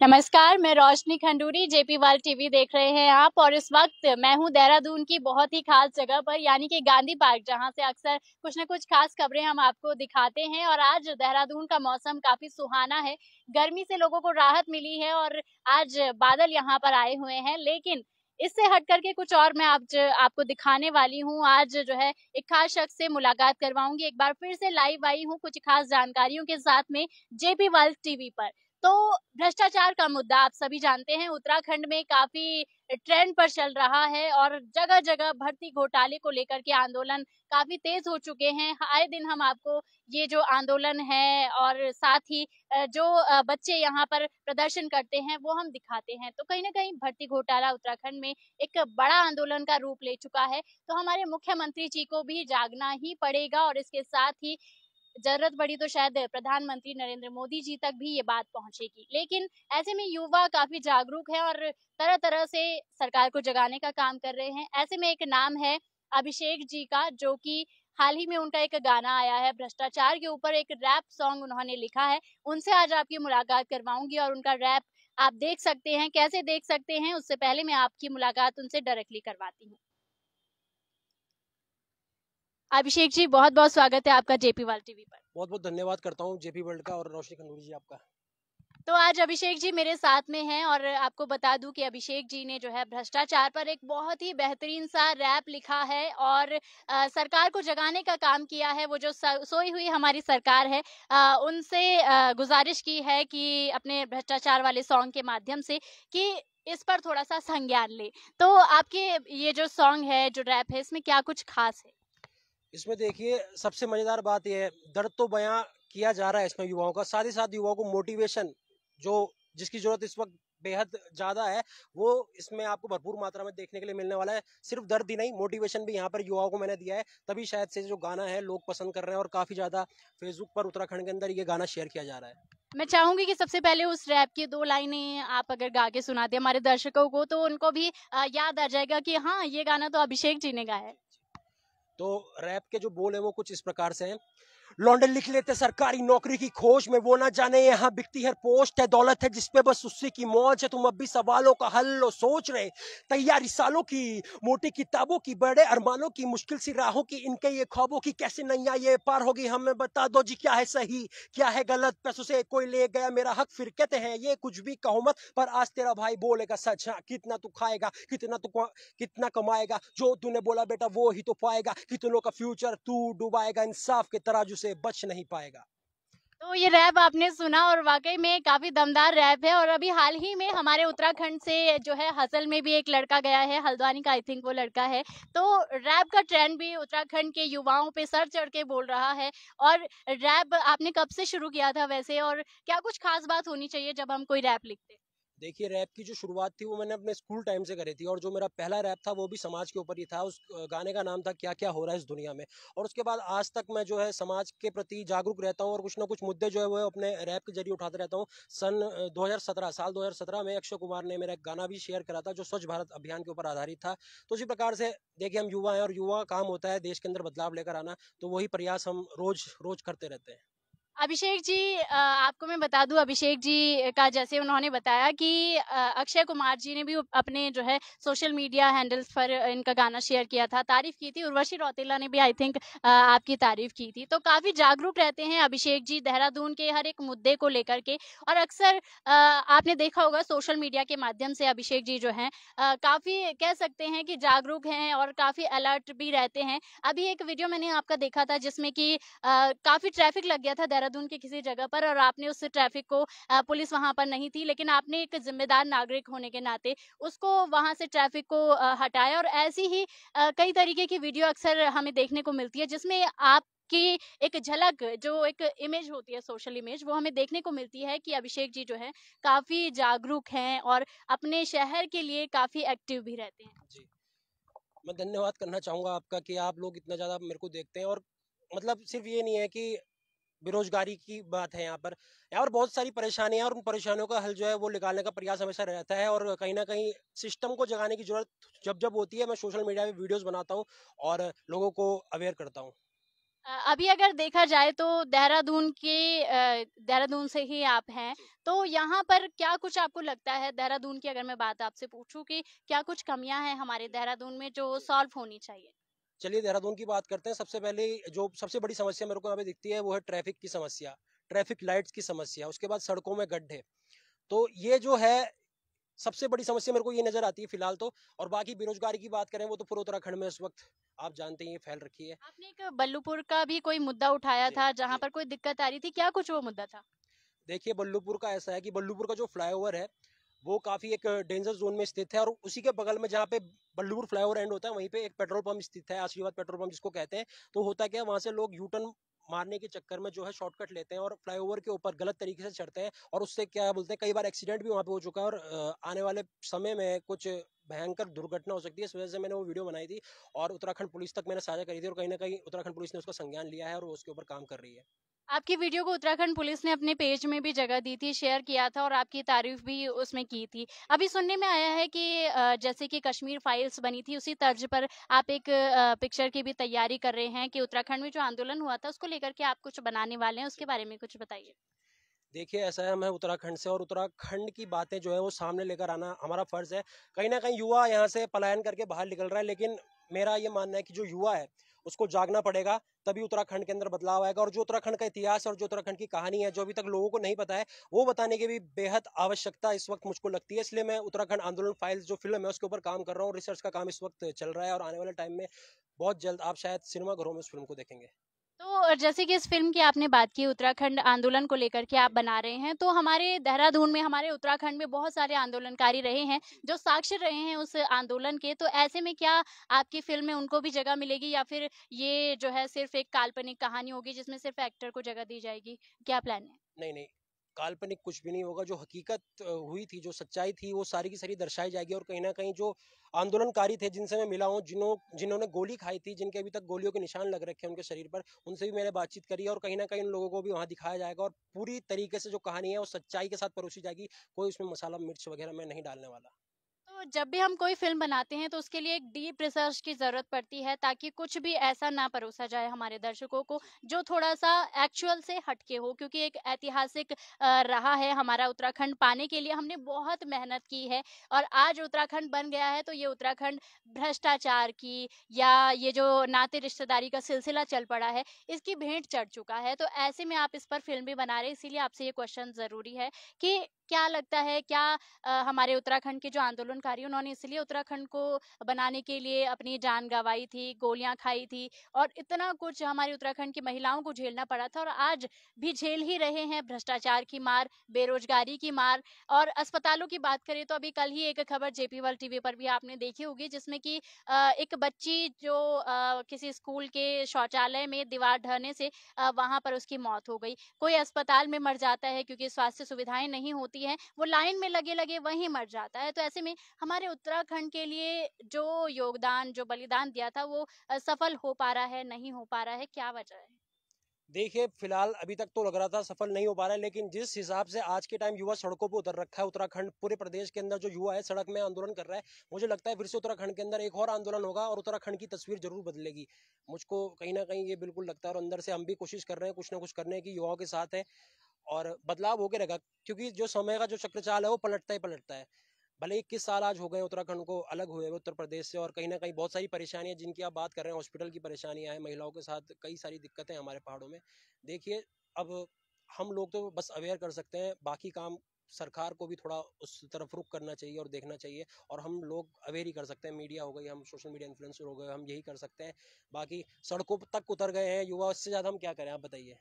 नमस्कार, मैं रोशनी Khanduri. JP world TV देख रहे हैं आप, और इस वक्त मैं हूं देहरादून की बहुत ही खास जगह पर, यानी कि गांधी पार्क, जहां से अक्सर कुछ न कुछ खास खबरें हम आपको दिखाते हैं। और आज देहरादून का मौसम काफी सुहाना है, गर्मी से लोगों को राहत मिली है और आज बादल यहां पर आए हुए हैं। लेकिन इससे हट करके कुछ और मैं आपको दिखाने वाली हूँ। आज जो है एक खास शख्स से मुलाकात करवाऊंगी। एक बार फिर से लाइव आई हूँ कुछ खास जानकारियों के साथ में जेपी वर्ल्ड टीवी पर। तो भ्रष्टाचार का मुद्दा आप सभी जानते हैं, उत्तराखंड में काफी ट्रेंड पर चल रहा है और जगह जगह भर्ती घोटाले को लेकर के आंदोलन काफी तेज हो चुके हैं। आए दिन हम आपको ये जो आंदोलन है और साथ ही जो बच्चे यहाँ पर प्रदर्शन करते हैं वो हम दिखाते हैं। तो कहीं ना कहीं भर्ती घोटाला उत्तराखंड में एक बड़ा आंदोलन का रूप ले चुका है। तो हमारे मुख्यमंत्री जी को भी जागना ही पड़ेगा, और इसके साथ ही जरूरत पड़ी तो शायद प्रधानमंत्री नरेंद्र मोदी जी तक भी ये बात पहुंचेगी। लेकिन ऐसे में युवा काफी जागरूक है और तरह तरह से सरकार को जगाने का काम कर रहे हैं। ऐसे में एक नाम है अभिषेक जी का, जो कि हाल ही में उनका एक गाना आया है भ्रष्टाचार के ऊपर, एक रैप सॉन्ग उन्होंने लिखा है। उनसे आज आपकी मुलाकात करवाऊंगी और उनका रैप आप देख सकते हैं। कैसे देख सकते हैं, उससे पहले मैं आपकी मुलाकात उनसे डायरेक्टली करवाती हूँ। अभिषेक जी, बहुत बहुत स्वागत है आपका जेपी वर्ल्ड टीवी पर। बहुत बहुत धन्यवाद करता हूँ जेपी वर्ल्ड का और रोशनी खंडूरी जी आपका। तो आज अभिषेक जी मेरे साथ में हैं, और आपको बता दूं कि अभिषेक जी ने जो है भ्रष्टाचार पर एक बहुत ही बेहतरीन सा रैप लिखा है और सरकार को जगाने का काम किया है। वो जो सोई हुई हमारी सरकार है, उनसे गुजारिश की है कि अपने भ्रष्टाचार वाले सॉन्ग के माध्यम से कि इस पर थोड़ा सा संज्ञान ले। तो आपके ये जो सॉन्ग है, जो रैप है, इसमें क्या कुछ खास है? इसमें देखिए सबसे मजेदार बात यह है, दर्द तो बयां किया जा रहा है इसमें युवाओं का, साथ ही साथ युवाओं को मोटिवेशन जो जिसकी जरूरत इस वक्त बेहद ज्यादा है, वो इसमें आपको भरपूर मात्रा में देखने के लिए मिलने वाला है। सिर्फ दर्द ही नहीं, मोटिवेशन भी यहाँ पर युवाओं को मैंने दिया है, तभी शायद से जो गाना है लोग पसंद कर रहे हैं और काफी ज्यादा फेसबुक पर उत्तराखंड के अंदर ये गाना शेयर किया जा रहा है। मैं चाहूंगी कि सबसे पहले उस रैप की 2 लाइनें आप अगर गा के सुना दें हमारे दर्शकों को, तो उनको भी याद आ जाएगा कि हाँ, ये गाना तो अभिषेक जी ने गाया है। तो रैप के जो बोल है वो कुछ इस प्रकार से हैं। लौंडे लिख लेते सरकारी नौकरी की खोज में, वो ना जाने यहाँ बिकती हर पोस्ट है, दौलत है जिसपे बस उसी की मौज है। तुम अब भी सवालों का हल लो सोच रहे, तैयारी सालों की, मोटी किताबों की, बड़े अरमानों की, मुश्किल सी राहों की, इनके ये ख्वाबों की कैसे नैया ये पार होगी। हमें बता दो जी क्या है सही क्या है गलत, पैसों से कोई ले गया मेरा हक फिर कहते हैं ये कुछ भी कहो मत, पर आज तेरा भाई बोलेगा सच। हाँ, कितना तू खाएगा, कितना कमाएगा, जो तूने बोला बेटा वो ही तो पाएगा, कितनों का फ्यूचर तू डुबाएगा, इंसाफ के तराजू से बच नहीं पाएगा। तो ये रैप आपने सुना, और वाकई में काफी दमदार रैप है। और अभी हाल ही में हमारे उत्तराखंड से जो है हसल में भी एक लड़का गया है, हल्द्वानी का आई थिंक वो लड़का है। तो रैप का ट्रेंड भी उत्तराखंड के युवाओं पे सर चढ़ के बोल रहा है। और रैप आपने कब से शुरू किया था वैसे, और क्या कुछ खास बात होनी चाहिए जब हम कोई रैप लिखते हैं? देखिए रैप की जो शुरुआत थी वो मैंने अपने स्कूल टाइम से करी थी, और जो मेरा पहला रैप था वो भी समाज के ऊपर ही था। उस गाने का नाम था क्या क्या हो रहा है इस दुनिया में। और उसके बाद आज तक मैं जो है समाज के प्रति जागरूक रहता हूँ और कुछ ना कुछ मुद्दे जो है वो अपने रैप के जरिए उठाते रहता हूँ। सन 2017 साल 2017 में अक्षय कुमार ने मेरा एक गाना भी शेयर करा था जो स्वच्छ भारत अभियान के ऊपर आधारित था। तो उसी प्रकार से देखिए हम युवा हैं और युवा काम होता है देश के अंदर बदलाव लेकर आना, तो वही प्रयास हम रोज रोज करते रहते हैं। अभिषेक जी, आपको मैं बता दूं, अभिषेक जी का जैसे उन्होंने बताया कि अक्षय कुमार जी ने भी अपने जो है सोशल मीडिया हैंडल्स पर इनका गाना शेयर किया था, तारीफ की थी। उर्वशी रौतेला ने भी आई थिंक आपकी तारीफ की थी। तो काफी जागरूक रहते हैं अभिषेक जी देहरादून के हर एक मुद्दे को लेकर के। और अक्सर आपने देखा होगा सोशल मीडिया के माध्यम से अभिषेक जी जो हैं काफी कह सकते हैं कि जागरूक हैं और काफी अलर्ट भी रहते हैं। अभी एक वीडियो मैंने आपका देखा था जिसमें कि काफी ट्रैफिक लग गया था देहरादून की किसी जगह पर, और आपने उस ट्रैफिक को पुलिस वहां पर नहीं थी, लेकिन आपने एक जिम्मेदार नागरिक होने के नाते उसको वहां से ट्रैफिक को हटाया। और ऐसी ही कई तरीके की वीडियो अक्सर हमें देखने को मिलती है जिसमें आप की एक झलक, जो एक इमेज होती है सोशल इमेज, वो हमें देखने को मिलती है कि अभिषेक जी जो है काफी जागरूक हैं और अपने शहर के लिए काफी एक्टिव भी रहते हैं। जी, मैं धन्यवाद करना चाहूंगा आपका कि आप लोग इतना ज्यादा मेरे को देखते हैं। और मतलब सिर्फ ये नहीं है कि बेरोजगारी की बात है, यहाँ पर बहुत सारी परेशानियां और उन परेशानियों का हल जो है वो निकालने का प्रयास हमेशा रहता है। और कहीं ना कहीं सिस्टम को जगाने की जरूरत जब जब होती है, मैं सोशल मीडिया पे वीडियोस बनाता हूँ और लोगों को अवेयर करता हूँ। अभी अगर देखा जाए तो देहरादून से ही आप हैं, तो यहाँ पर क्या कुछ आपको लगता है देहरादून की अगर मैं बात आपसे पूछूं कि क्या कुछ कमियां हैं हमारे देहरादून में जो सॉल्व होनी चाहिए? चलिए देहरादून की बात करते हैं। सबसे पहले जो सबसे बड़ी समस्या मेरे को यहाँ पे दिखती है वो है ट्रैफिक की समस्या, ट्रैफिक लाइट्स की समस्या, उसके बाद सड़कों में गड्ढे। तो ये जो है सबसे बड़ी समस्या मेरे को ये नजर आती है फिलहाल तो। और बाकी बेरोजगारी की बात करें वो तो पूरे उत्तराखंड में इस वक्त आप जानते हैं ये फैल रखी है। आपने एक बल्लूपुर का भी कोई मुद्दा उठाया जी था जहाँ जी। पर कोई दिक्कत आ रही थी, क्या कुछ वो मुद्दा था? देखिए बल्लूपुर का ऐसा है कि बल्लूपुर का जो फ्लाईओवर है वो काफी एक डेंजर जोन में स्थित है, और उसी के बगल में जहाँ पे बल्लूपुर फ्लाईओवर एंड होता है वहीं पे एक पेट्रोल पंप स्थित है, आशीर्वाद पेट्रोल पंप जिसको कहते हैं। तो होता क्या है वहां से लोग यू टर्न मारने के चक्कर में जो है शॉर्टकट लेते हैं और फ्लाईओवर के ऊपर गलत तरीके से चढ़ते हैं, और उससे क्या बोलते हैं कई बार एक्सीडेंट भी वहां पे हो चुका है, और आने वाले समय में कुछ भयंकर दुर्घटना हो सकती है। इस वजह से मैंने वो वीडियो बनाई थी और उत्तराखंड पुलिस तक मैंने साझा करी थी, और कहीं ना कहीं उत्तराखंड पुलिस ने उसका संज्ञान लिया है और वो उसके ऊपर काम कर रही है। आपकी वीडियो को उत्तराखंड पुलिस ने अपने पेज में भी जगह दी थी, शेयर किया था और आपकी तारीफ भी उसमें की थी। अभी सुनने में आया है कि जैसे कि कश्मीर फाइल्स बनी थी उसी तर्ज पर आप एक पिक्चर की भी तैयारी कर रहे हैं कि उत्तराखंड में जो आंदोलन हुआ था उसको लेकर के आप कुछ बनाने वाले हैं, उसके बारे में कुछ बताइए। देखिए ऐसा है, मैं उत्तराखंड से, और उत्तराखंड की बातें जो है वो सामने लेकर आना हमारा फर्ज है। कहीं ना कहीं युवा यहाँ से पलायन करके बाहर निकल रहा है, लेकिन मेरा ये मानना है कि जो युवा है उसको जागना पड़ेगा, तभी उत्तराखंड के अंदर बदलाव आएगा। और जो उत्तराखंड का इतिहास और जो उत्तराखंड की कहानी है जो अभी तक लोगों को नहीं पता है वो बताने की भी बेहद आवश्यकता इस वक्त मुझको लगती है। इसलिए मैं उत्तराखंड आंदोलन फाइल्स जो फिल्म है उसके ऊपर काम कर रहा हूँ, रिसर्च का काम इस वक्त चल रहा है, और आने वाले टाइम में बहुत जल्द आप शायद सिनेमाघरों में उस फिल्म को देखेंगे। तो जैसे कि इस फ़िल्म की आपने बात की उत्तराखंड आंदोलन को लेकर के आप बना रहे हैं, तो हमारे देहरादून में, हमारे उत्तराखंड में बहुत सारे आंदोलनकारी रहे हैं, जो साक्षी रहे हैं उस आंदोलन के। तो ऐसे में क्या आपकी फ़िल्म में उनको भी जगह मिलेगी या फिर ये जो है सिर्फ़ एक काल्पनिक कहानी होगी जिसमें सिर्फ़ एक्टर को जगह दी जाएगी? क्या प्लान है? नहीं नहीं, काल्पनिक कुछ भी नहीं होगा। जो हकीकत हुई थी, जो सच्चाई थी, वो सारी की सारी दर्शाई जाएगी। और कहीं ना कहीं जो आंदोलनकारी थे जिनसे मैं मिला हूँ, जिन्होंने गोली खाई थी, जिनके अभी तक गोलियों के निशान लग रखे हैं उनके शरीर पर, उनसे भी मैंने बातचीत करी है, और कहीं ना कहीं उन लोगों को भी वहाँ दिखाया जाएगा, और पूरी तरीके से जो कहानी है वो सच्चाई के साथ परोसी जाएगी। कोई उसमें मसाला मिर्च वगैरह मैं नहीं डालने वाला। तो जब भी हम कोई फ़िल्म बनाते हैं तो उसके लिए एक डीप रिसर्च की ज़रूरत पड़ती है ताकि कुछ भी ऐसा ना परोसा जाए हमारे दर्शकों को जो थोड़ा-सा एक्चुअल से हटके हो, क्योंकि एक ऐतिहासिक रहा है हमारा उत्तराखंड पाने के लिए हमने बहुत मेहनत की है और आज उत्तराखंड बन गया है तो ये उत्तराखंड भ्रष्टाचार की या ये जो नाते रिश्तेदारी का सिलसिला चल पड़ा है, इसकी भेंट चढ़ चुका है। तो ऐसे में आप इस पर फ़िल्म भी बना रहे हैं, इसीलिए आपसे ये क्वेश्चन ज़रूरी है कि क्या लगता है, क्या हमारे उत्तराखंड के जो आंदोलनकारी उन्होंने इसलिए उत्तराखंड को बनाने के लिए अपनी जान गंवाई थी, गोलियाँ खाई थी और इतना कुछ हमारी उत्तराखंड की महिलाओं को झेलना पड़ा था और आज भी झेल ही रहे हैं भ्रष्टाचार की मार, बेरोजगारी की मार। और अस्पतालों की बात करें तो अभी कल ही एक खबर जेपी वर्ल्ड टीवी पर भी आपने देखी होगी जिसमें कि एक बच्ची जो किसी स्कूल के शौचालय में दीवार ढहने से वहाँ पर उसकी मौत हो गई। कोई अस्पताल में मर जाता है क्योंकि स्वास्थ्य सुविधाएँ नहीं होती हैं, वो लाइन में लगे-लगे वहीं मर जाता है। तो ऐसे में हमारे उत्तराखंड के लिए जो योगदान, जो बलिदान दिया था वो सफल हो पा रहा है, नहीं हो पा रहा है, क्या वजह है? देखिए फिलहाल अभी तक तो लग रहा था सफल नहीं हो पा रहा है, लेकिन जिस हिसाब से आज के टाइम युवा सड़कों पर उतर रखा है, उत्तराखंड पूरे प्रदेश के अंदर जो युवा है सड़क में आंदोलन कर रहा है, मुझे लगता है फिर से उत्तराखंड के अंदर एक और आंदोलन होगा और उत्तराखंड की तस्वीर जरूर बदलेगी। मुझको कहीं ना कहीं ये बिल्कुल लगता है, और अंदर से हम भी कोशिश कर रहे हैं कुछ ना कुछ करने की, युवाओं के साथ है, और बदलाव होके रहेगा। क्योंकि जो समय का जो चक्रचाल है वो पलटता ही पलटता है। भले 21 साल आज हो गए उत्तराखंड को अलग हुए हुए उत्तर प्रदेश से, और कहीं ना कहीं बहुत सारी परेशानियां जिनकी आप बात कर रहे हैं, हॉस्पिटल की परेशानियां हैं, महिलाओं के साथ कई सारी दिक्कतें हैं हमारे पहाड़ों में। देखिए अब हम लोग तो बस अवेयर कर सकते हैं, बाकी काम सरकार को भी थोड़ा उस तरफ रुख करना चाहिए और देखना चाहिए, और हम लोग अवेयर ही कर सकते हैं। मीडिया हो गई, हम सोशल मीडिया इन्फ्लुएंसर हो गए, हम यही कर सकते हैं। बाकी सड़कों तक उतर गए हैं युवा, इससे ज्यादा हम क्या करें, आप बताइए।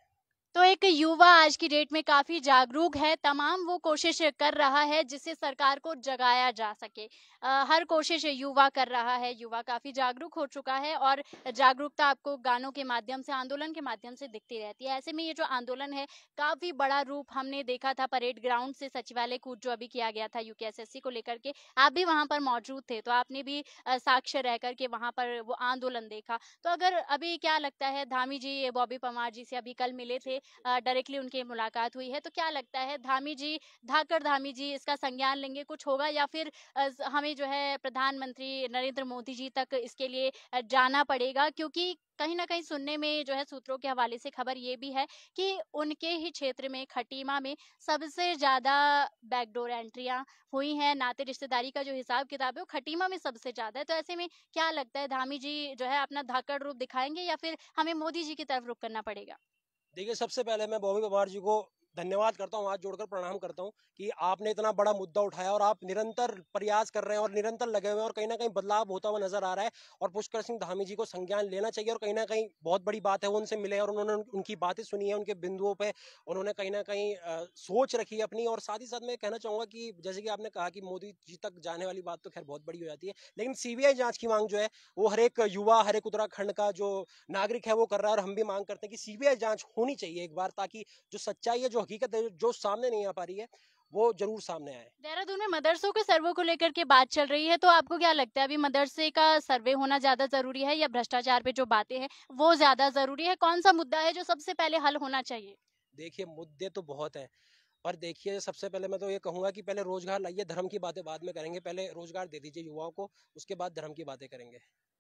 तो एक युवा आज की डेट में काफ़ी जागरूक है, तमाम वो कोशिश कर रहा है जिससे सरकार को जगाया जा सके। हर कोशिश युवा कर रहा है, युवा काफ़ी जागरूक हो चुका है और जागरूकता आपको गानों के माध्यम से, आंदोलन के माध्यम से दिखती रहती है। ऐसे में ये जो आंदोलन है, काफ़ी बड़ा रूप हमने देखा था परेड ग्राउंड से सचिवालय कूच जो अभी किया गया था यूकेएसएससी को लेकर के। आप भी वहाँ पर मौजूद थे, तो आपने भी साक्ष्य रह कर के वहाँ पर वो आंदोलन देखा। तो अगर अभी क्या लगता है, धामी जी, बॉबी परमार जी से अभी कल मिले थे, डायरेक्टली उनकी मुलाकात हुई है। तो क्या लगता है धामी जी, धाकड़ धामी जी इसका संज्ञान लेंगे, कुछ होगा या फिर हमें जो है प्रधानमंत्री नरेंद्र मोदी जी तक इसके लिए जाना पड़ेगा? क्योंकि कहीं न कहीं सुनने में जो है सूत्रों के हवाले से खबर ये भी है कि उनके ही क्षेत्र में खटीमा में सबसे ज़्यादा बैकडोर एंट्रियाँ हुई हैं, नाते रिश्तेदारी का जो हिसाब-किताब है वो खटीमा में सबसे ज़्यादा है। तो ऐसे में क्या लगता है धामी जी जो है अपना धाकड़ रूप दिखाएँगे या फिर हमें मोदी जी की तरफ रुख करना पड़ेगा? देखिए, सबसे पहले मैं बॉबी पवार जी को धन्यवाद करता हूँ, हाथ जोड़कर प्रणाम करता हूँ कि आपने इतना बड़ा मुद्दा उठाया और आप निरंतर प्रयास कर रहे हैं और निरंतर लगे हुए हैं और कहीं न कहीं बदलाव होता हुआ नज़र आ रहा है और पुष्कर सिंह धामी जी को संज्ञान लेना चाहिए और कहीं न कहीं बहुत बड़ी बात है, वो उनसे मिले और उन्होंने उनकी बातें सुनी है, उनके बिंदुओं पे उन्होंने कहीं न कहीं सोच रखी है अपनी और साथ ही साथ मैं कहना चाहूँगा कि जैसे कि आपने कहा कि मोदी जी तक जाने वाली बात तो खैर बहुत बड़ी हो जाती है, लेकिन सीबीआई जाँच की माँग जो है, वो हर एक युवा, हर एक उत्तराखंड का जो नागरिक है वो कर रहा है और हम भी माँग करते हैं कि सीबीआई जाँच होनी चाहिए एक बार ताकि जो सच्चाई है, जो हकीकत है, जो सामने नहीं आ पा रही है, वो ज़रूर सामने आए। देहरादून में मदरसों के सर्वे को लेकर के बात चल रही है, तो आपको क्या लगता है अभी मदरसे का सर्वे होना ज़्यादा ज़रूरी है या भ्रष्टाचार पे जो बातें हैं, वो ज़्यादा ज़रूरी है? कौन-सा मुद्दा है जो सबसे पहले हल होना चाहिए? देखिए, मुद्दे तो बहुत हैं, पर देखिए सबसे पहले मैं तो ये कहूँगा कि पहले रोज़गार लाइए, धर्म की बातें बाद में करेंगे, पहले रोज़गार दे दीजिए युवाओं को, उसके बाद धर्म की बातें करेंगे।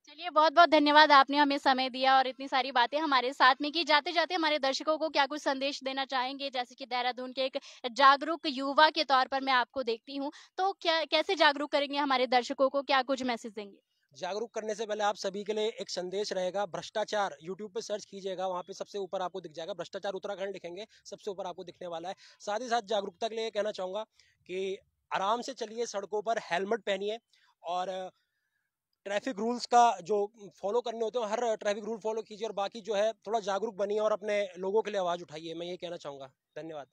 चलिए बहुत-बहुत धन्यवाद आपने हमें समय दिया और इतनी सारी बातें हमारे साथ में की। जाते-जाते हमारे दर्शकों को क्या कुछ संदेश देना चाहेंगे? जैसे कि देहरादून के एक जागरूक युवा के तौर पर मैं आपको देखती हूँ, तो क्या कैसे जागरूक करेंगे हमारे दर्शकों को? क्या कुछ मैसेज देंगे? जागरूक करने से पहले आप सभी के लिए एक संदेश रहेगा, भ्रष्टाचार यूट्यूब पे सर्च कीजिएगा, वहाँ पे सबसे ऊपर आपको दिख जाएगा, भ्रष्टाचार उत्तराखंड लिखेंगे, सबसे ऊपर आपको दिखने वाला है। साथ ही साथ जागरूकता के लिए ये कहना चाहूँगा कि आराम से चलिए सड़कों पर, हेलमेट पहनिए और ट्रैफिक रूल्स का जो फॉलो करने होते हैं, हर ट्रैफिक रूल फॉलो कीजिए और बाकी जो है थोड़ा जागरूक बनिए और अपने लोगों के लिए आवाज़ उठाइए, मैं ये कहना चाहूँगा। धन्यवाद।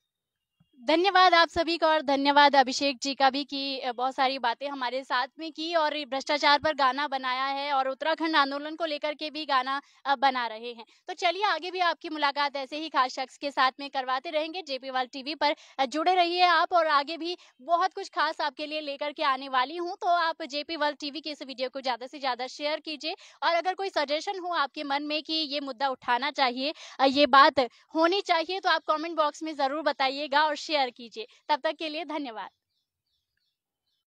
धन्यवाद आप सभी का और धन्यवाद अभिषेक जी का भी कि बहुत सारी बातें हमारे साथ में की और ये भ्रष्टाचार पर गाना बनाया है और उत्तराखंड आंदोलन को लेकर के भी गाना बना रहे हैं। तो चलिए आगे भी आपकी मुलाकात ऐसे ही खास शख्स के साथ में करवाते रहेंगे। जेपी वर्ल्ड टीवी पर जुड़े रहिए आप और आगे भी बहुत कुछ खास आपके लिए लेकर के आने वाली हूँ। तो आप जेपी वर्ल्ड टीवी के इस वीडियो को ज़्यादा से ज़्यादा शेयर कीजिए और अगर कोई सजेशन हो आपके मन में कि ये मुद्दा उठाना चाहिए, ये बात होनी चाहिए तो आप कमेंट बॉक्स में ज़रूर बताइएगा और शेयर कीजिए। तब तक के लिए धन्यवाद।